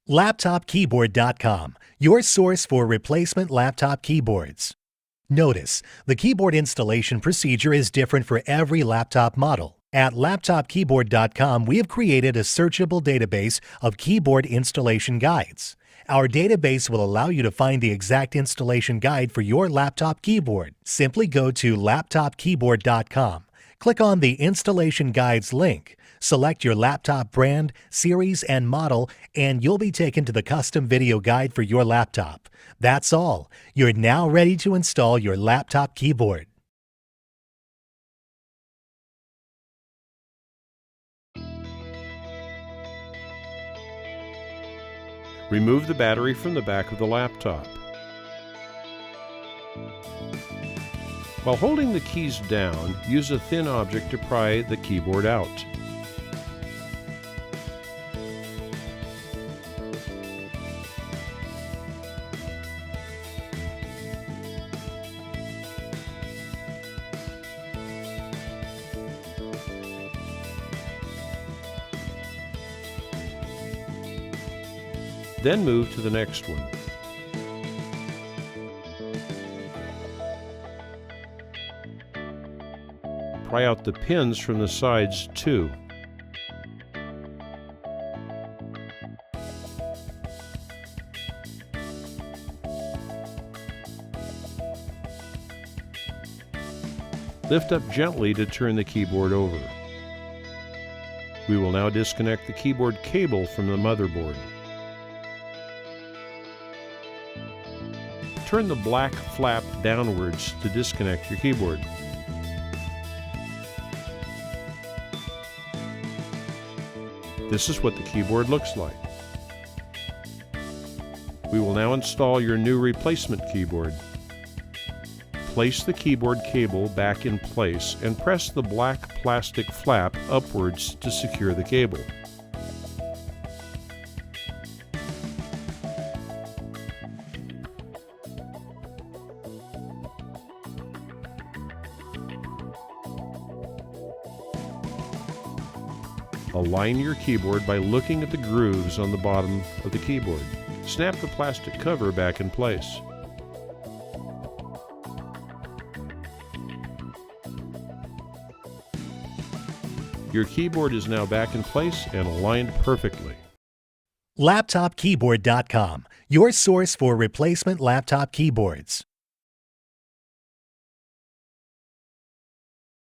LaptopKeyboard.com, your source for replacement laptop keyboards. Notice, the keyboard installation procedure is different for every laptop model. At LaptopKeyboard.com, we have created a searchable database of keyboard installation guides. Our database will allow you to find the exact installation guide for your laptop keyboard. Simply go to LaptopKeyboard.com, click on the Installation Guides link, select your laptop brand, series, and model, and you'll be taken to the custom video guide for your laptop. That's all. You're now ready to install your laptop keyboard. Remove the battery from the back of the laptop. While holding the keys down, use a thin object to pry the keyboard out. Then move to the next one. Pry out the pins from the sides too. Lift up gently to turn the keyboard over. We will now disconnect the keyboard cable from the motherboard. Turn the black flap downwards to disconnect your keyboard. This is what the keyboard looks like. We will now install your new replacement keyboard. Place the keyboard cable back in place and press the black plastic flap upwards to secure the cable. Align your keyboard by looking at the grooves on the bottom of the keyboard. Snap the plastic cover back in place. Your keyboard is now back in place and aligned perfectly. LaptopKeyboard.com, your source for replacement laptop keyboards.